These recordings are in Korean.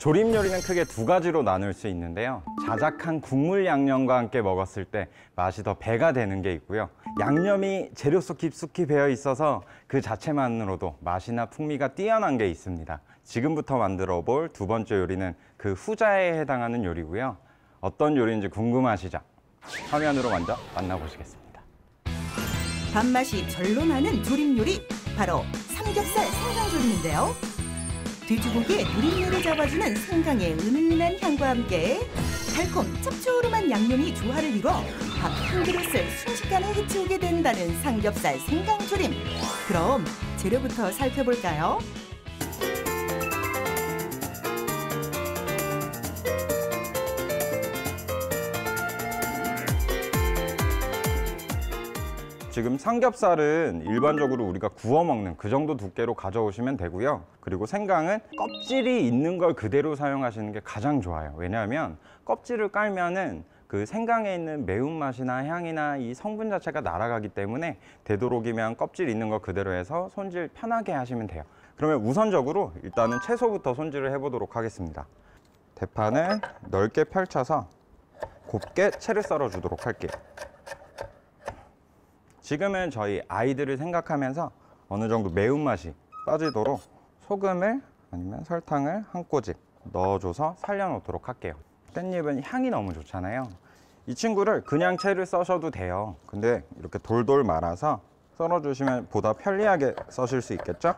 조림 요리는 크게 두 가지로 나눌 수 있는데요. 자작한 국물 양념과 함께 먹었을 때 맛이 더 배가 되는 게 있고요. 양념이 재료 속 깊숙이 배어 있어서 그 자체만으로도 맛이나 풍미가 뛰어난 게 있습니다. 지금부터 만들어 볼 두 번째 요리는 그 후자에 해당하는 요리고요. 어떤 요리인지 궁금하시죠? 화면으로 먼저 만나보시겠습니다. 밥맛이 절로 나는 조림 요리, 바로 삼겹살 생강조림인데요. 돼지고기의 누린내를 잡아주는 생강의 은은한 향과 함께 달콤 짭조름한 양념이 조화를 이뤄 밥 한 그릇을 순식간에 해치우게 된다는 삼겹살 생강조림. 그럼 재료부터 살펴볼까요? 지금 삼겹살은 일반적으로 우리가 구워 먹는 그 정도 두께로 가져오시면 되고요. 그리고 생강은 껍질이 있는 걸 그대로 사용하시는 게 가장 좋아요. 왜냐하면 껍질을 깔면은 그 생강에 있는 매운맛이나 향이나 이 성분 자체가 날아가기 때문에 되도록이면 껍질 있는 거 그대로 해서 손질 편하게 하시면 돼요. 그러면 우선적으로 일단은 채소부터 손질을 해보도록 하겠습니다. 대판을 넓게 펼쳐서 곱게 채를 썰어 주도록 할게요. 지금은 저희 아이들을 생각하면서 어느 정도 매운맛이 빠지도록 소금을 아니면 설탕을 한 꼬집 넣어줘서 살려놓도록 할게요. 깻잎은 향이 너무 좋잖아요. 이 친구를 그냥 채를 써셔도 돼요. 근데 이렇게 돌돌 말아서 썰어주시면 보다 편리하게 써실 수 있겠죠?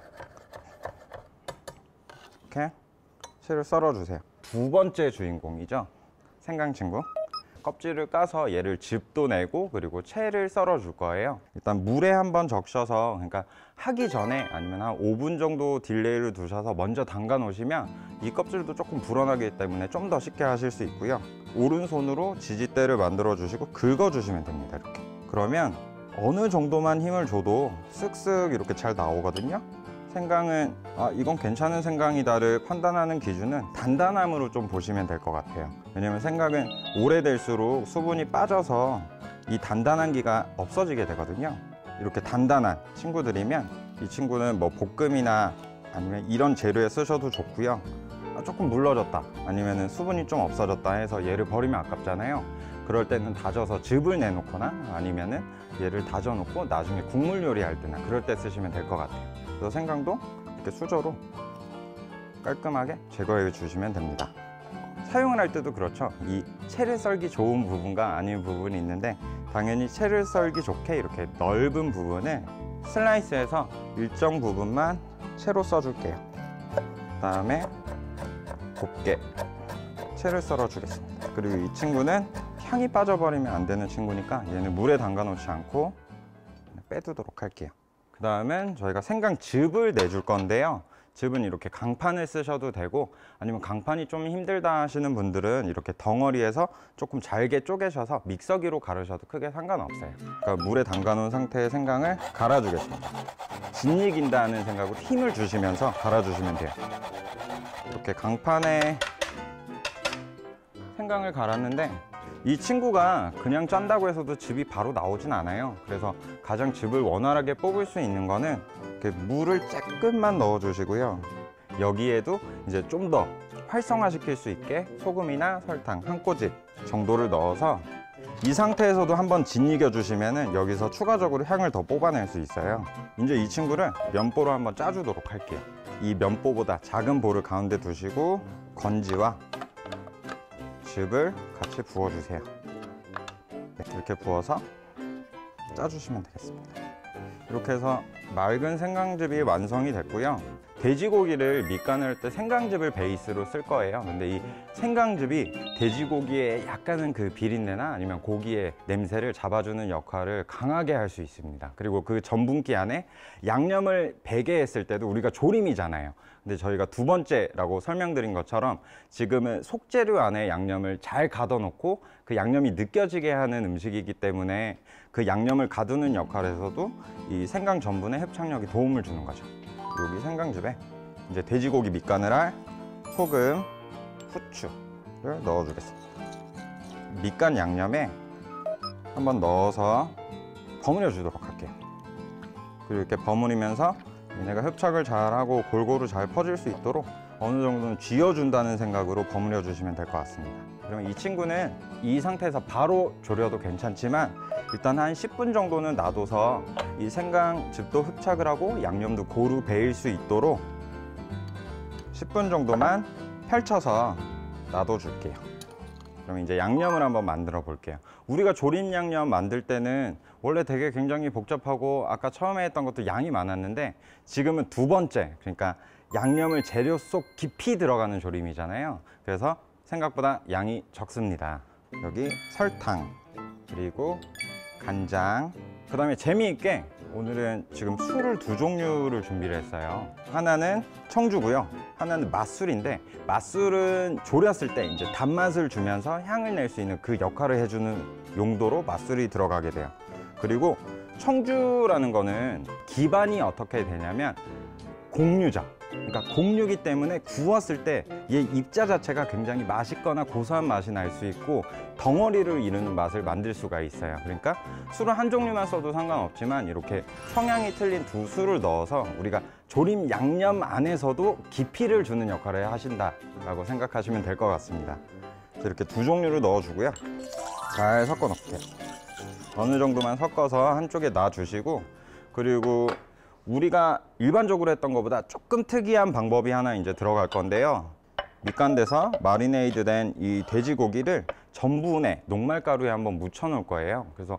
이렇게 채를 썰어주세요. 두 번째 주인공이죠. 생강 친구. 껍질을 까서 얘를 즙도 내고 그리고 채를 썰어 줄 거예요. 일단 물에 한번 적셔서, 그러니까 하기 전에 아니면 한 5분 정도 딜레이를 두셔서 먼저 담가 놓으시면 이 껍질도 조금 불어나기 때문에 좀 더 쉽게 하실 수 있고요. 오른손으로 지지대를 만들어 주시고 긁어 주시면 됩니다. 이렇게. 그러면 어느 정도만 힘을 줘도 쓱쓱 이렇게 잘 나오거든요. 생강은 이건 괜찮은 생강이다를 판단하는 기준은 단단함으로 좀 보시면 될 것 같아요. 왜냐면 생강은 오래될수록 수분이 빠져서 이 단단한 기가 없어지게 되거든요. 이렇게 단단한 친구들이면 이 친구는 뭐 볶음이나 아니면 이런 재료에 쓰셔도 좋고요. 조금 물러졌다 아니면 수분이 좀 없어졌다 해서 얘를 버리면 아깝잖아요. 그럴 때는 다져서 즙을 내놓거나 아니면은 얘를 다져 놓고 나중에 국물 요리할 때나 그럴 때 쓰시면 될 것 같아요. 그래서 생강도 이렇게 수저로 깔끔하게 제거해 주시면 됩니다. 사용을 할 때도 그렇죠. 이 채를 썰기 좋은 부분과 아닌 부분이 있는데 당연히 채를 썰기 좋게 이렇게 넓은 부분을 슬라이스해서 일정 부분만 채로 써줄게요. 그 다음에 곱게 채를 썰어 주겠습니다. 그리고 이 친구는 향이 빠져버리면 안 되는 친구니까 얘는 물에 담가 놓지 않고 빼두도록 할게요. 그 다음엔 저희가 생강즙을 내줄 건데요. 즙은 이렇게 강판을 쓰셔도 되고 아니면 강판이 좀 힘들다 하시는 분들은 이렇게 덩어리에서 조금 잘게 쪼개셔서 믹서기로 가르셔도 크게 상관없어요. 그러니까 물에 담가 놓은 상태의 생강을 갈아주겠습니다. 짓이긴다는 생각으로 힘을 주시면서 갈아주시면 돼요. 이렇게 강판에 생강을 갈았는데 이 친구가 그냥 짠다고 해서도 즙이 바로 나오진 않아요. 그래서 가장 즙을 원활하게 뽑을 수 있는 거는 이렇게 물을 조금만 넣어 주시고요. 여기에도 이제 좀 더 활성화시킬 수 있게 소금이나 설탕 한 꼬집 정도를 넣어서 이 상태에서도 한번 짓이겨 주시면은 여기서 추가적으로 향을 더 뽑아낼 수 있어요. 이제 이 친구를 면보로 한번 짜주도록 할게요. 이 면보보다 작은 볼을 가운데 두시고 건지와 즙을 같이 부어주세요. 이렇게 부어서 짜주시면 되겠습니다. 이렇게 해서 맑은 생강즙이 완성이 됐고요. 돼지고기를 밑간을 할 때 생강즙을 베이스로 쓸 거예요. 근데 이 생강즙이 돼지고기의 약간은 그 비린내나 아니면 고기의 냄새를 잡아주는 역할을 강하게 할 수 있습니다. 그리고 그 전분기 안에 양념을 배게 했을 때도 우리가 조림이잖아요. 근데 저희가 두 번째라고 설명드린 것처럼 지금은 속재료 안에 양념을 잘 가둬놓고 그 양념이 느껴지게 하는 음식이기 때문에 그 양념을 가두는 역할에서도 이 생강 전분의 흡착력이 도움을 주는 거죠. 여기 생강즙에 이제 돼지고기 밑간을 할 소금, 후추를 넣어주겠습니다. 밑간 양념에 한번 넣어서 버무려 주도록 할게요. 그리고 이렇게 버무리면서 얘네가 흡착을 잘하고 골고루 잘 퍼질 수 있도록 어느 정도는 쥐어준다는 생각으로 버무려 주시면 될 것 같습니다. 그러면 이 친구는 이 상태에서 바로 졸여도 괜찮지만 일단 한 10분 정도는 놔둬서 이 생강즙도 흡착을 하고 양념도 고루 배일 수 있도록 10분 정도만 펼쳐서 놔둬줄게요. 그럼 이제 양념을 한번 만들어 볼게요. 우리가 조림 양념 만들 때는 원래 되게 굉장히 복잡하고 아까 처음에 했던 것도 양이 많았는데 지금은 두 번째, 그러니까 양념을 재료 속 깊이 들어가는 조림이잖아요. 그래서 생각보다 양이 적습니다. 여기 설탕, 그리고 간장, 그 다음에 재미있게 오늘은 지금 술을 두 종류를 준비를 했어요. 하나는 청주고요, 하나는 맛술인데 맛술은 졸였을 때 이제 단맛을 주면서 향을 낼 수 있는 그 역할을 해주는 용도로 맛술이 들어가게 돼요. 그리고 청주라는 거는 기반이 어떻게 되냐면 곡류죠. 그러니까 곡류기 때문에 구웠을 때 얘 입자 자체가 굉장히 맛있거나 고소한 맛이 날 수 있고 덩어리를 이루는 맛을 만들 수가 있어요. 그러니까 술을 한 종류만 써도 상관없지만 이렇게 성향이 틀린 두 술을 넣어서 우리가 조림 양념 안에서도 깊이를 주는 역할을 하신다라고 생각하시면 될 것 같습니다. 이렇게 두 종류를 넣어주고요. 잘 섞어 놓을게요. 어느 정도만 섞어서 한쪽에 놔주시고, 그리고 우리가 일반적으로 했던 것보다 조금 특이한 방법이 하나 이제 들어갈 건데요. 밑간돼서 마리네이드 된 이 돼지고기를 전분에 녹말가루에 한번 묻혀 놓을 거예요. 그래서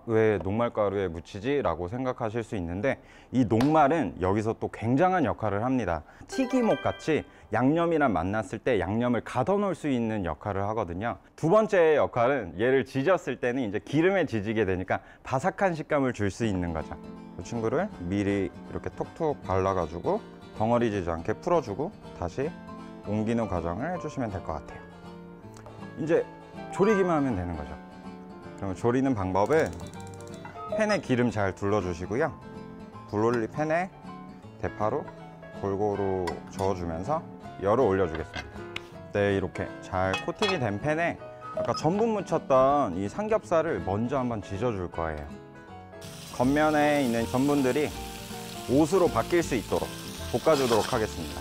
왜 녹말가루에 묻히지? 라고 생각하실 수 있는데 이 녹말은 여기서 또 굉장한 역할을 합니다. 튀김옷 같이 양념이랑 만났을 때 양념을 가둬 놓을 수 있는 역할을 하거든요. 두 번째 역할은 얘를 지졌을 때는 이제 기름에 지지게 되니까 바삭한 식감을 줄 수 있는 거죠. 이 친구를 미리 이렇게 톡톡 발라가지고 덩어리지지 않게 풀어주고 다시 옮기는 과정을 해주시면 될 것 같아요. 이제 조리기만 하면 되는 거죠. 그럼 조리는 방법은 팬에 기름 잘 둘러주시고요. 불 올린 팬에 대파로 골고루 저어주면서 열을 올려주겠습니다. 네, 이렇게 잘 코팅이 된 팬에 아까 전분 묻혔던 이 삼겹살을 먼저 한번 지져줄 거예요. 겉면에 있는 전분들이 옷으로 바뀔 수 있도록 볶아주도록 하겠습니다.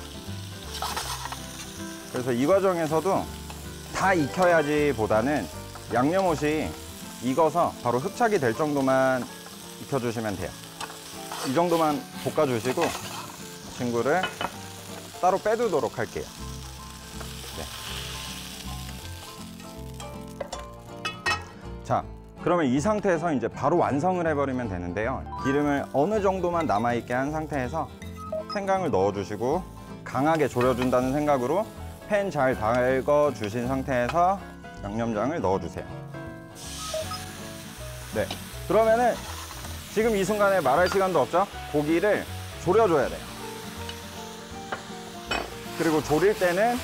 그래서 이 과정에서도 다 익혀야지 보다는 양념옷이 익어서 바로 흡착이 될 정도만 익혀주시면 돼요. 이 정도만 볶아주시고 친구를 따로 빼두도록 할게요. 네. 자, 그러면 이 상태에서 이제 바로 완성을 해버리면 되는데요. 기름을 어느 정도만 남아있게 한 상태에서 생강을 넣어주시고 강하게 졸여준다는 생각으로 팬 잘 달궈주신 상태에서 양념장을 넣어주세요. 네, 그러면은 지금 이 순간에 말할 시간도 없죠? 고기를 졸여줘야 돼요. 그리고 졸일 때는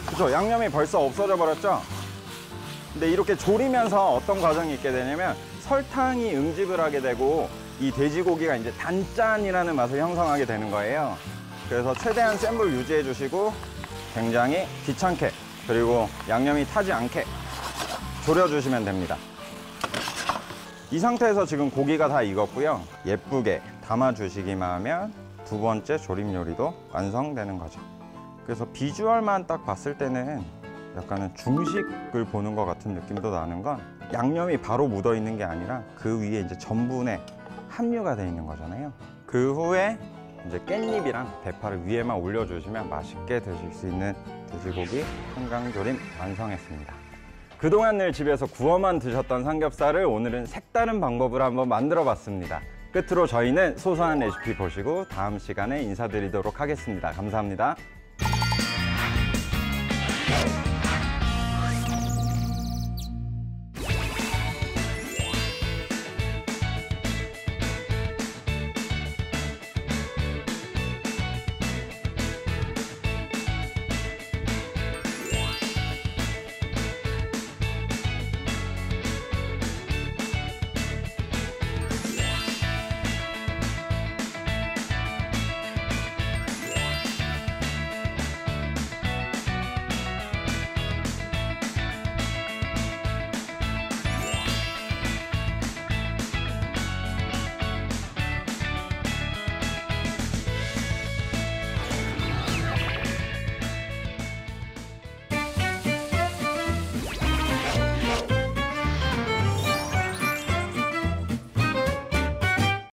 그쵸, 양념이 벌써 없어져 버렸죠? 근데 이렇게 졸이면서 어떤 과정이 있게 되냐면 설탕이 응집을 하게 되고 이 돼지고기가 이제 단짠이라는 맛을 형성하게 되는 거예요. 그래서 최대한 센 불 유지해 주시고 굉장히 귀찮게 그리고 양념이 타지 않게 졸여주시면 됩니다. 이 상태에서 지금 고기가 다 익었고요. 예쁘게 담아주시기만 하면 두 번째 조림 요리도 완성되는 거죠. 그래서 비주얼만 딱 봤을 때는 약간은 중식을 보는 것 같은 느낌도 나는 건 양념이 바로 묻어 있는 게 아니라 그 위에 이제 전분에 함유가 돼 있는 거잖아요. 그 후에 이제 깻잎이랑 대파를 위에만 올려주시면 맛있게 드실 수 있는 돼지고기 생강조림 완성했습니다. 그동안 늘 집에서 구워만 드셨던 삼겹살을 오늘은 색다른 방법으로 한번 만들어 봤습니다. 끝으로 저희는 소소한 레시피 보시고 다음 시간에 인사드리도록 하겠습니다. 감사합니다.